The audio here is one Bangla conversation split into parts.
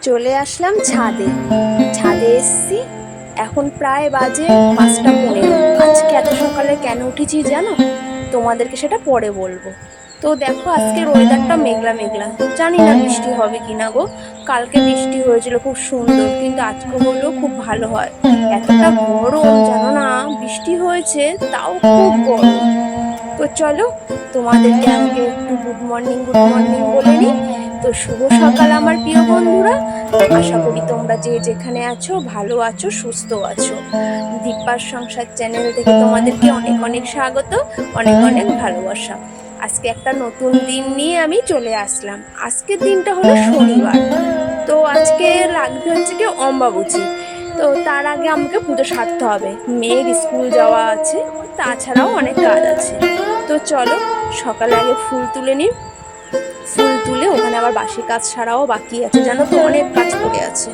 চলে আসলাম ছাদে। ছাদে এসছি, এখন প্রায় বাজে 5টা 15। আজকে এত সকালে কেন উঠেছি জানো? তোমাদেরকে সেটা পরে বলবো। তো দেখো আজকের ওয়েদারটা মেঘলা মেঘলা, জানি না বৃষ্টি হবে কিনা গো। কালকে বৃষ্টি হয়েছিল খুব সুন্দর, কিন্তু আজকে হলেও খুব ভালো হয়। এতটা গরম জানো না, বৃষ্টি হয়েছে তাও খুব গরম। তো চলো তোমাদেরকে আগে একটু গুড মর্নিং বলে নিই। তো শুভ সকাল আমার প্রিয় বন্ধুরা। আশা করি তোমরা যে যেখানে আছো ভালো আছো, সুস্থ আছো। দীপার সংসার চ্যানেল থেকে তোমাদেরকে অনেক অনেক স্বাগত, অনেক অনেক ভালোবাসা। আজকে একটা নতুন দিন নিয়ে আমি চলে আসলাম। আজকের দিনটা হলো শনিবার। তো আজকে লাগবে হচ্ছে কি অম্বাবুচি। তো তার আগে আমাকে পুজো সারতে হবে, মেয়ের স্কুল যাওয়া আছে, তাছাড়াও অনেক কাজ আছে। তো চলো সকালে আগে ফুল তুলে নিই। ফুল তুলে ওখানে আবার বাসি কাজ সারাও বাকি আছে, জানো তো অনেক কাজ পড়ে আছে।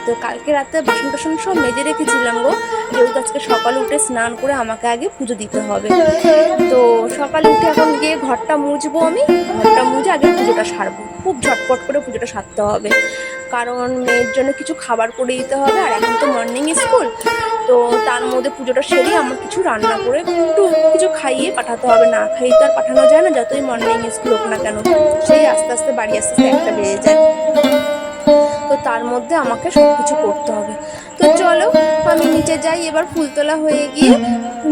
তো কালকে রাতে বাসন টাসন সব মেজে রেখেছিলাম গো, যেহেতু আজকে সকালে উঠে স্নান করে আমাকে আগে পুজো দিতে হবে। তো সকালে উঠে এখন গিয়ে ঘরটা মুছবো, আমি ঘরটা মুছে আগে পুজোটা সারবো। খুব ঝটপট করে পুজোটা সারতে হবে, কারণ মেয়ের জন্য কিছু খাবার করে দিতে হবে, আর এখন তো মর্নিং স্কুল। তো তার মধ্যে পুজোটা সেরে আমার কিছু রান্না করে একটু কিছু খাইয়ে পাঠাতে হবে, না খাইয়ে তো আর পাঠানো যায় না, যতই মর্নিং স্কুল হোক না কেন। সেই আস্তে আস্তে বাড়ি আস্তে আস্তে 1টা বেজে যায়। তো তার মধ্যে আমাকে সব কিছু করতে হবে। তো চলো আমি নিচে যাই, এবার ফুল তোলা হয়ে গিয়ে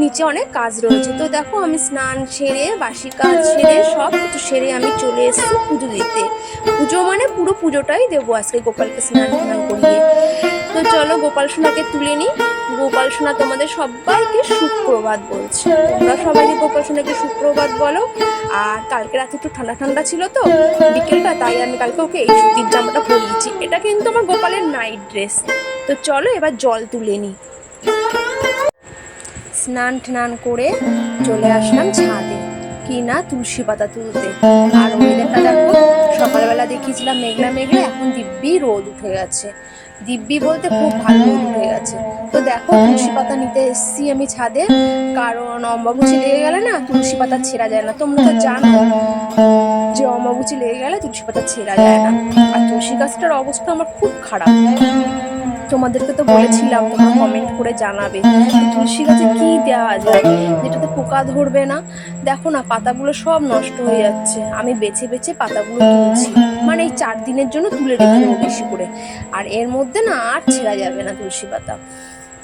নিচে অনেক কাজ রয়েছে। তো দেখো আমি স্নান সেরে বাসি কাজ সেরে সব কিছু সেরে আমি চলে এসেছি পুজো দিতে। পুজো মানে পুরো পুজোটাই দেবো আজকে গোপালকে স্নান টান করিয়ে। তো চলো গোপাল সোনাকে তুলে নিই। গোপাল সোনা তোমাদের সবাইকে সুপ্রভাত বলছে, তোমরা সবাইকে গোপাল সোনাকে সুপ্রভাত বলো। আর কালকে রাতে একটু ঠান্ডা ঠান্ডা ছিল তো বিকেলটা, তাই আমি কালকে ওকে এই সুতির জামাটা পরিয়েছি। এটা কিন্তু আমার গোপালের নাইট ড্রেস। তো চলো এবার জল তুলে নিই। স্নান টান করে চলে আসলাম ছাদে, কি না তুলসী পাতা তুলতে। আর ওয়েদারটা দেখো, সকালবেলা দেখিয়েছিলাম মেঘলা মেঘলা, এখন দিব্যি রোদ উঠে গেছে। দিব্যি বলতে খুব ভালো রোদ উঠে গেছে। তো দেখো তুলসী পাতা নিতে এসছি আমি ছাদে, কারণ অম্বাবুচি লেগে গেলে না তুলসী পাতা ছেঁড়া যায় না। তোমরা তো জানো যে অম্বাবুচি লেগে গেলে তুলসী পাতা ছেঁড়া যায় না। আর তুলসী গাছটার অবস্থা আমার খুব খারাপ। তোমাদেরকে তো বলেছিলাম, তোমরা কমেন্ট করে জানাবে তুলসী গাছে কি দেওয়া যায় যেটাতে পোকা ধরবে না। দেখো না পাতাগুলো সব নষ্ট হয়ে যাচ্ছে, আমি বেছে বেছে পাতাগুলো তুলছি, মানে এই 4 দিনের জন্য তুলে রেখে দেবো বেশি করে। আর এর মধ্যে না আর ছেঁড়া যাবে না তুলসী পাতা।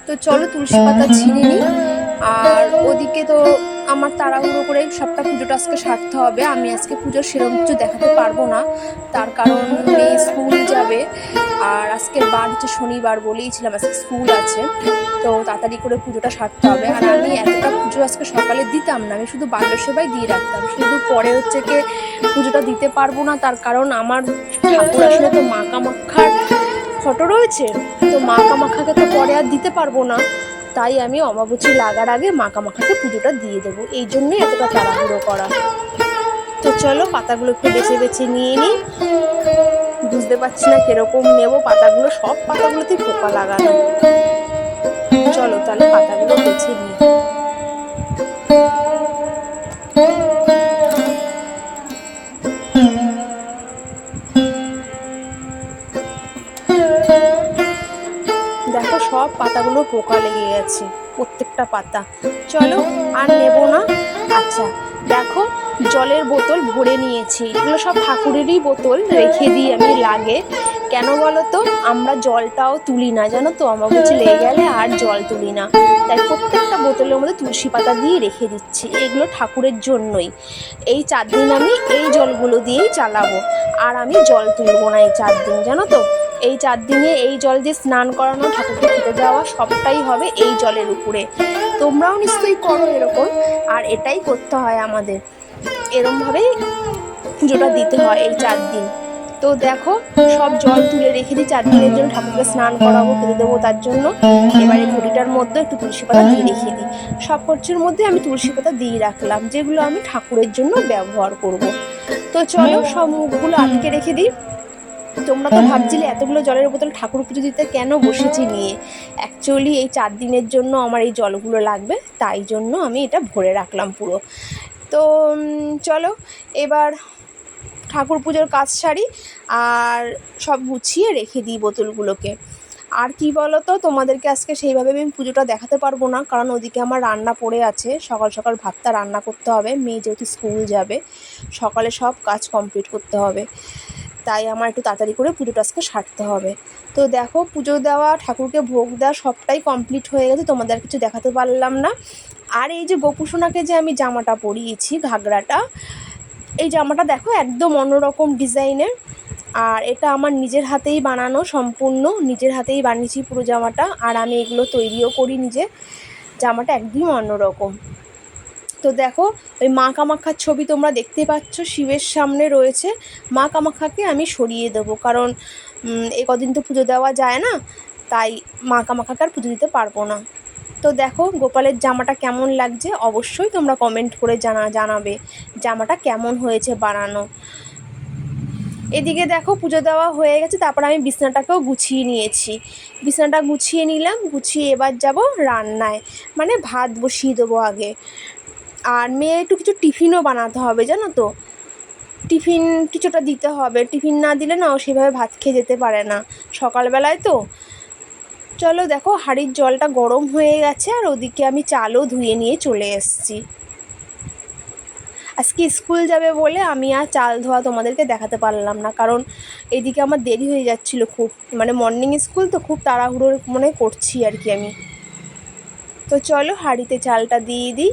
তো চলো তুলসী পাতা ছিঁড়ে নিই। আর ওদিকে তো আমার তাড়াহুড়ো করে সবটা পুজোটা আজকে সারতে হবে। আমি আজকে পুজোর সেরকম কিছু দেখাতে পারবো না, তার কারণ মেয়ে স্কুল যাবে। আর আজকের বার হচ্ছে শনিবার, বলেইছিলাম আজকে স্কুল আছে। তো তাড়াতাড়ি করে পুজোটা সারতে হবে। আর আমি এতটা পুজো আজকে সকালে দিতাম না, আমি শুধু বাল্য সেবাই দিয়ে রাখতাম, শুধু পরে হচ্ছে কি পুজোটা দিতে পারবো না, তার কারণ আমার ঠাকুর আসলে তো মা কামাখ্যার ফটো রয়েছে। তো মা কামাখ্যাকে তো পরে আর দিতে পারবো না, তাই আমি অমাবস্যা লাগার আগে মা কামাখ্যাকে পুজোটা দিয়ে দেবো, এই জন্যই এতটা তাড়াহুড়ো করা। তো চলো পাতাগুলো একটু বেছে বেছে নিয়ে নিই। বুঝতে পারছি না কিরকম নেবো, পাতাগুলো সব পাতাগুলোতেই পোকা লাগানো। চলো তাহলে পাতাগুলো বেছে নিই। দেখো সব পাতাগুলো পোকা লেগে গেছে, প্রত্যেকটা পাতা। চলো আর নেব না। আচ্ছা দেখো জলের বোতল ভরে নিয়েছি, এগুলো সব ঠাকুরেরই বোতল, রেখে দিই আমি লাগে। কেন বলো তো, আমরা জলটাও তুলি না জানো তো, অমাবস্যা লেগে গেলে আর জল তুলি না, তাই প্রত্যেকটা বোতলের মধ্যে তুলসী পাতা দিয়ে রেখে দিচ্ছি। এগুলো ঠাকুরের জন্যই। এই 4 দিন আমি এই জলগুলো দিয়েই চালাবো, আর আমি জল তুলবো না এই 4 দিন, জানো তো। এই 4 দিনে এই জল দিয়ে স্নান করানো, ঠাকুরকে খেতে দেওয়া সবটাই হবে এই জলের উপরে। তোমরাও নিশ্চয়ই করো এরকম, আর এটাই করতে হয় আমাদের, এরমভাবেই পুজোটা দিতে হয় এই 4 দিন। তো দেখো সব জল তুলে রেখে দিই 4 দিনের জন্য, ঠাকুরকে স্নান করাবো, খেতে দেবো তার জন্য। এবারে ঘটিটার মধ্যে একটু তুলসী পাতা দিয়ে রেখে দিই। সব কিছুর মধ্যে আমি তুলসী পাতা দিয়ে রাখলাম, যেগুলো আমি ঠাকুরের জন্য ব্যবহার করব। তো চলো সব মুখগুলো আটকে রেখে দিই। তোমরা তো ভাবছিলে এতগুলো জলের বোতল ঠাকুর পুজো দিতে কেন বসেছি নিয়ে। অ্যাকচুয়ালি এই 4 দিনের জন্য আমার এই জলগুলো লাগবে, তাই জন্য আমি এটা ভরে রাখলাম পুরো। তো চলো এবার ঠাকুর পুজোর কাজ সারি আর সব গুছিয়ে রেখে দিই বোতলগুলোকে। আর কি বলো তো, তোমাদেরকে আজকে সেইভাবে আমি পুজোটা দেখাতে পারবো না, কারণ ওদিকে আমার রান্না পড়ে আছে। সকাল সকাল ভাতটা রান্না করতে হবে, মেয়ে যেহেতু স্কুল যাবে, সকালে সব কাজ কমপ্লিট করতে হবে, তাই আমার একটু তাড়াতাড়ি করে পুজোটা আজকে সারতে হবে। তো দেখো, পুজো দেওয়া, ঠাকুরকে ভোগ দেওয়া সবটাই কমপ্লিট হয়ে গেছে, তোমাদের কিছু দেখাতে পারলাম না। আর এই যে গোপুসোনাকে যে আমি জামাটা পরিয়েছি, ঘাগরাটা, এই জামাটা দেখো একদম অন্যরকম ডিজাইনের, আর এটা আমার নিজের হাতেই বানানো, সম্পূর্ণ নিজের হাতেই বানিয়েছি পুরো জামাটা। আর আমি এগুলো তৈরিও করি নিজে। জামাটা একদম অন্যরকম। তো দেখো, ওই মা কামাখ্যার ছবি তোমরা দেখতে পাচ্ছ, শিবের সামনে রয়েছে। মা কামাখ্যাকে আমি সরিয়ে দেবো, কারণ এই কদিন তো পুজো দেওয়া যায় না, তাই মা কামাখ্যাকে আর পুজো দিতে পারবো না। তো দেখো, গোপালের জামাটা কেমন লাগছে অবশ্যই তোমরা কমেন্ট করে জানাবে জামাটা কেমন হয়েছে বানানো। এদিকে দেখো, পুজো দেওয়া হয়ে গেছে, তারপর আমি বিছানাটাকেও গুছিয়ে নিয়েছি। বিছানাটা গুছিয়ে নিলাম, গুছিয়ে এবার যাব রান্নায়, মানে ভাত বসিয়ে দেবো আগে। আর মেয়ে একটু কিছু টিফিনও বানাতে হবে, জানো তো, টিফিন কিছুটা দিতে হবে। টিফিন না দিলে না ও সেভাবে ভাত খেয়ে যেতে পারে না সকালবেলায়। তো চলো দেখো, হাঁড়ির জলটা গরম হয়ে গেছে, আর ওদিকে আমি চালও ধুয়ে নিয়ে চলে এসেছি। আজকে স্কুল যাবে বলে আমি আর চাল ধোয়া তোমাদেরকে দেখাতে পারলাম না, কারণ এদিকে আমার দেরি হয়ে যাচ্ছিলো খুব, মানে মর্নিং স্কুল তো, খুব তাড়াহুড়োর মনে করছি আর কি আমি। তো চলো হাঁড়িতে চালটা দিয়ে দিই।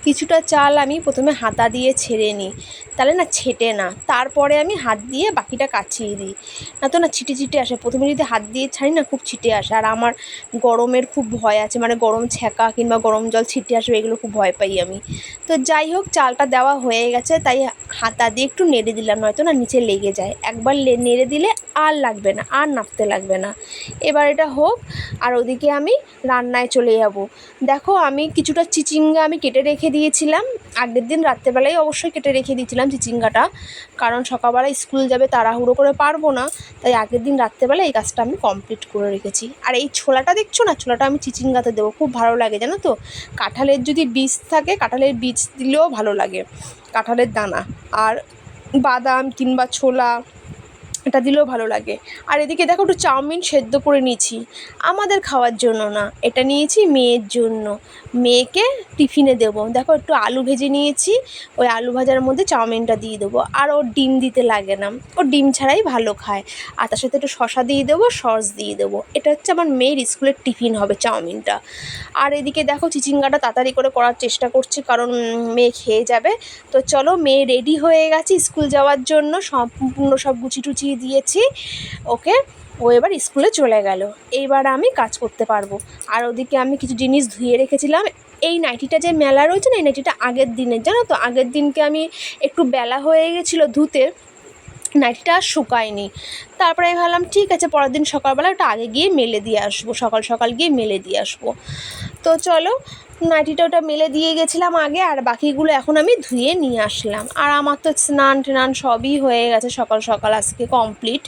কিছুটা চাল আমি প্রথমে হাতা দিয়ে ছেড়ে নিই, তাহলে না ছেটে না, তারপরে আমি হাত দিয়ে বাকিটা কাচিয়ে দিই, না তো না ছিটে ছিটে আসে। প্রথমে যদি হাত দিয়ে ছাড়ি না, খুব ছিটে আসে। আর আমার গরমের খুব ভয় আছে, মানে গরম ছ্যাঁকা কিংবা গরম জল ছিটে আসবে, এগুলো খুব ভয় পাই আমি। তো যাই হোক, চালটা দেওয়া হয়ে গেছে, তাই হাতা দিয়ে একটু নেড়ে দিলাম, নয়তো না নিচে লেগে যায়। একবার নেড়ে দিলে আর লাগবে না, আর নাড়তে লাগবে না। এবার এটা হোক, আর ওদিকে আমি রান্নায় চলে যাব। দেখো, আমি কিছুটা চিচিঙ্গা আমি কেটে রেখে দিয়েছিলাম আগের দিন রাত্রেবেলায়, অবশ্যই কেটে রেখে দিয়েছিলাম চিচিঙ্গাটা, কারণ সকালবেলা স্কুল যাবে, তাড়াহুড়ো করে পারবো না, তাই আগের দিন রাত্রেবেলা এই কাজটা আমি কমপ্লিট করে রেখেছি। আর এই ছোলাটা দেখছো না, ছোলাটা আমি চিচিঙ্গাতে দেবো, খুব ভালো লাগে জানো তো। কাঁঠালের যদি বীজ থাকে, কাঁঠালের বীজ দিলেও ভালো লাগে, কাঁঠালের দানা, আর বাদাম কিংবা ছোলা এটা দিলেও ভালো লাগে। আর এদিকে দেখো, একটু চাউমিন সেদ্ধ করে নিয়েছি, আমাদের খাওয়ার জন্য না, এটা নিয়েছি মেয়ের জন্য, মেয়েকে টিফিনে দেবো। দেখো, একটু আলু ভেজে নিয়েছি, ওই আলু ভাজার মধ্যে চাউমিনটা দিয়ে দেবো। আর ওর ডিম দিতে লাগে না, ও ডিম ছাড়াই ভালো খায়। আর তার সাথে একটু শসা দিয়ে দেবো, সস দিয়ে দেবো। এটা হচ্ছে আমার মেয়ের স্কুলের টিফিন হবে, চাউমিনটা। আর এদিকে দেখো, চিচিঙ্গাটা তাড়াতাড়ি করে করার চেষ্টা করছি, কারণ মেয়ে খেয়ে যাবে। তো চলো, মেয়ে রেডি হয়ে গেছে স্কুল যাওয়ার জন্য, সম্পূর্ণ সব গুছিয়ে টুচিয়ে দিয়েছি ওকে, ও এবার স্কুলে চলে গেল। এইবার আমি কাজ করতে পারবো। আর ওদিকে আমি কিছু জিনিস ধুয়ে রেখেছিলাম। এই নাইটিটা যে মেলা রয়েছে না, এই নাইটিটা আগের দিনের, জানো তো, আগের দিনকে আমি একটু বেলা হয়ে গেছিলো ধুতে, নাইটিটা আর শুকায়নি। তারপরে আমি ভাবলাম ঠিক আছে, পরের দিন সকালবেলা ওটা আগে গিয়ে মেলে দিয়ে আসবো, সকাল সকাল গিয়ে মেলে দিয়ে আসবো। তো চলো, নাইটিটা ওটা মেলে দিয়ে গেছিলাম আগে, আর বাকিগুলো এখন আমি ধুয়ে নিয়ে আসলাম। আর আমার তো স্নান টান সবই হয়ে গেছে সকাল সকাল আজকে কমপ্লিট।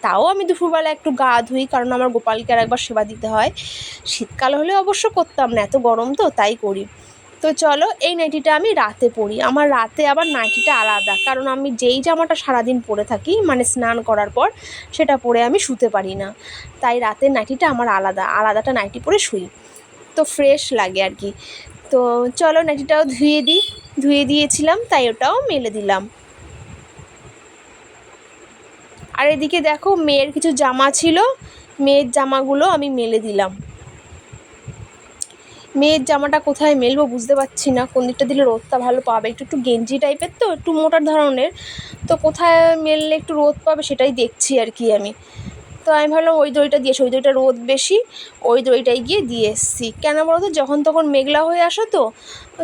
তাও আমি দুপুরবেলা একটু গা ধুই, কারণ আমার গোপালকে আর একবার সেবা দিতে হয়। শীতকাল হলে অবশ্য করতাম না, এত গরম তো, তাই করি। তো চলো, এই নাইটিটা আমি রাতে পরি। আমার রাতে আবার নাইটিটা আলাদা, কারণ আমি যেই জামাটা সারাদিন পরে থাকি, মানে স্নান করার পর, সেটা পরে আমি শুতে পারি না, তাই রাতের নাইটিটা আমার আলাদাটা নাইটি পরে শুই, তো ফ্রেশ লাগে আর কি। তো চলো, নাইটিটাও ধুয়ে দিয়েছিলাম, তাই ওটাও মেলে দিলাম। আর এদিকে দেখো, মেয়ের কিছু জামা ছিল, মেয়ের জামাগুলো আমি মেলে দিলাম। মেয়ের জামাটা কোথায় মেলবো বুঝতে পারছি না, কোন দিকটা দিলে রোদটা ভালো পাবে। একটু গেঞ্জি টাইপের তো, একটু মোটা ধরনের, তো কোথায় মেললে একটু রোদ পাবে সেটাই দেখছি আর কি আমি। তো আমি ভাবলাম ওই দড়িটা দিয়েছি, ওই দড়িটা রোদ বেশি, ওই দড়িটাই গিয়ে দিয়ে এসেছি। কেন বলো তো, যখন তখন মেঘলা হয়ে আসো তো,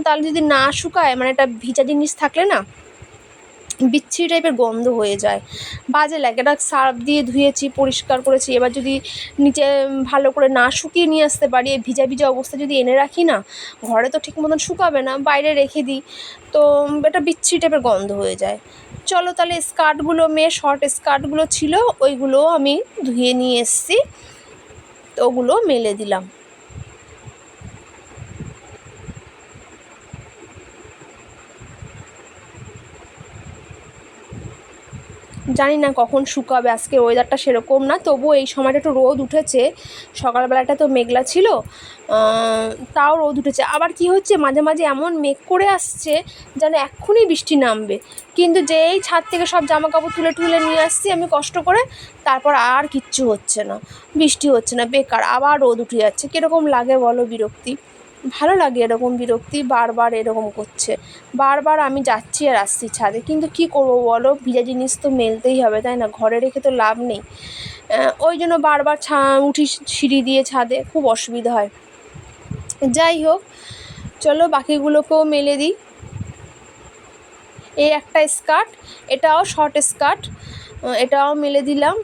তাহলে যদি না শুকায়, মানে একটা ভিজা জিনিস থাকলে না বিচ্ছিরি টাইপের গন্ধ হয়ে যায়, বাজে লাগে। এটা সার্ফ দিয়ে ধুয়েছি, পরিষ্কার করেছি, এবার যদি নিচে ভালো করে না শুকিয়ে নিয়ে আসতে পারি, এই ভিজা ভিজা অবস্থা যদি এনে রাখি না, ঘরে তো ঠিক মতন শুকাবে না, বাইরে রেখে দিই, তো এটা বিচ্ছিরি টাইপের গন্ধ হয়ে যায়। চলো তাহলে, স্কার্টগুলো, মেয়ে শর্ট স্কার্টগুলো ছিল, ওইগুলো আমি ধুয়ে নিয়ে এসেছি, তো ওগুলো মেলে দিলাম। জানি না কখন শুকাবে, আজকে ওয়েদারটা সেরকম না, তবুও এই সময়টা একটু রোদ উঠেছে। সকালবেলাটা তো মেঘলা ছিল, তাও রোদ উঠেছে। আবার কি হচ্ছে, মাঝে মাঝে এমন মেঘ করে আসছে যেন এক্ষুনি বৃষ্টি নামবে, কিন্তু যেই ছাদ থেকে সব জামা কাপড় তুলে তুলে নিয়ে আসছি আমি কষ্ট করে, তারপর আর কিচ্ছু হচ্ছে না, বৃষ্টি হচ্ছে না, বেকার আবার রোদ উঠে যাচ্ছে। কীরকম লাগে বলো, বিরক্তি। ভালো লাগে এরকম বিরক্তি, বারবার এরকম করছে। বারবার আমি যাচ্ছি আর আসছি ছাদে, কিন্তু কি করব বলো, ভিজা জিনিস তো মেলতেই হবে, তাই না? ঘরে রেখে তো লাভ নেই। ওই জন্য বারবার উঠি সিঁড়ি দিয়ে ছাদে, খুব অসুবিধা হয়। যাই হোক, চলো বাকিগুলোকেও মেলে দিই। এই একটা স্কার্ট, এটাও শর্ট স্কার্ট, এটাও মেলে দিলাম।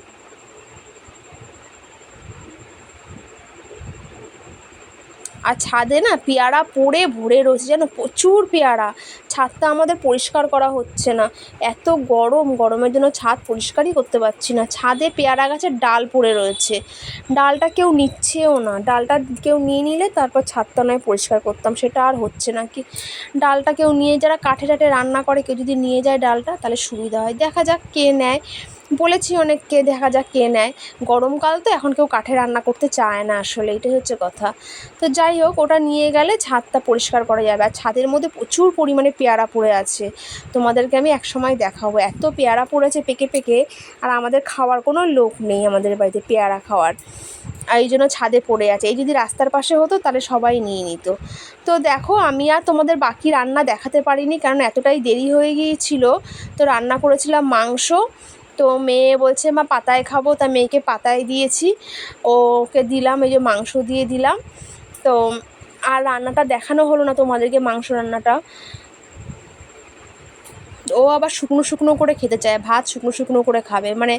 আর ছাদে না পেয়ারা পড়ে ভরে রয়েছে, যেন প্রচুর পেয়ারা। ছাদটা আমাদের পরিষ্কার করা হচ্ছে না, এত গরম, গরমের জন্য ছাদ পরিষ্কারই করতে পারছি না। ছাদে পেয়ারা গাছের ডাল পড়ে রয়েছে, ডালটা কেউ নিচ্ছেও না। ডালটা কেউ নিয়ে নিলে তারপর ছাদটা নয় পরিষ্কার করতাম, সেটা আর হচ্ছে না। কি ডালটা কেউ নিয়ে, যারা কাঠে টাঠে রান্না করে, কেউ যদি নিয়ে যায় ডালটা, তাহলে সুবিধা হয়। দেখা যাক কে নেয়, বলেছি অনেককে, দেখা যাক কে নেয়। গরমকাল তো, এখন কেউ কাঠে রান্না করতে চায় না, আসলে এটাই হচ্ছে কথা। তো যাই হোক, ওটা নিয়ে গেলে ছাদটা পরিষ্কার করা যাবে। আর ছাদের মধ্যে প্রচুর পরিমাণে পেয়ারা পড়ে আছে, তোমাদেরকে আমি একসময় দেখাবো। এত পেয়ারা পড়েছে পেকে পেকে, আর আমাদের খাওয়ার কোনো লোক নেই আমাদের বাড়িতে পেয়ারা খাওয়ার, আর এই জন্য ছাদে পড়ে আছে। এই যদি রাস্তার পাশে হতো তাহলে সবাই নিয়ে নিত। তো দেখো, আমি আর তোমাদের বাকি রান্না দেখাতে পারিনি, কারণ এতটাই দেরি হয়ে গিয়েছিল। তো রান্না করেছিলাম মাংস, তো মেয়ে বলছে মা পাতায় খাবো, তা মেয়েকে পাতায় দিয়েছি, ওকে দিলাম, এই যে মাংস দিয়ে দিলাম। তো আর রান্নাটা দেখানো হলো না তোমাদেরকে, মাংস রান্নাটা। ও আবার শুকনো শুকনো করে খেতে চায়, ভাত শুকনো শুকনো করে খাবে, মানে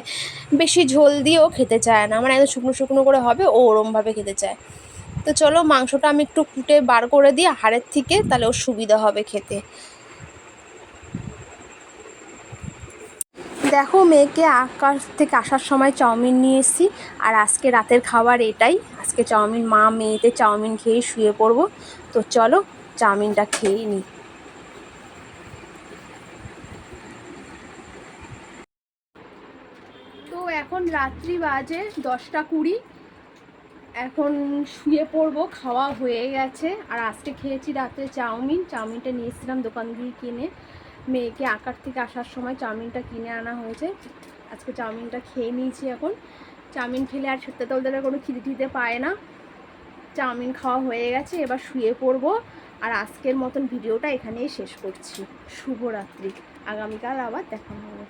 বেশি ঝোল দিয়েও খেতে চায় না, মানে একদম শুকনো শুকনো করে হবে, ও ওরমভাবে খেতে চায়। তো চলো, মাংসটা আমি একটু কুটে বার করে দিই হাড়ের থেকে, তাহলে ওর সুবিধা হবে খেতে। দেখো, মেয়েকে আকাশ থেকে আসার সময় চাউমিন নিয়ে এসেছি, আর আজকে রাতের খাবার এটাই। আজকে চাউমিন, মা মেয়েতে চাউমিন খেয়েই শুয়ে পড়বো। তো চলো চাউমিনটা খেয়েই নিই। তো এখন রাত্রি বাজে 10টা 20, এখন শুয়ে পড়বো, খাওয়া হয়ে গেছে। আর আজকে খেয়েছি রাতে চাউমিনটা নিয়ে এসেছিলাম দোকান দিয়ে কিনে, মেয়েকে আকার থেকে আসার সময় চাউমিনটা কিনে আনা হয়েছে। আজকে চাউমিনটা খেয়ে নিয়েছি। এখন চাউমিন খেলে আর সত্যি বলতে কোনো খিদে টিদে পায় না। চাউমিন খাওয়া হয়ে গেছে, এবার শুয়ে পড়বো। আর আজকের মতন ভিডিওটা এখানেই শেষ করছি। শুভরাত্রি, আগামীকাল আবার দেখা হবে।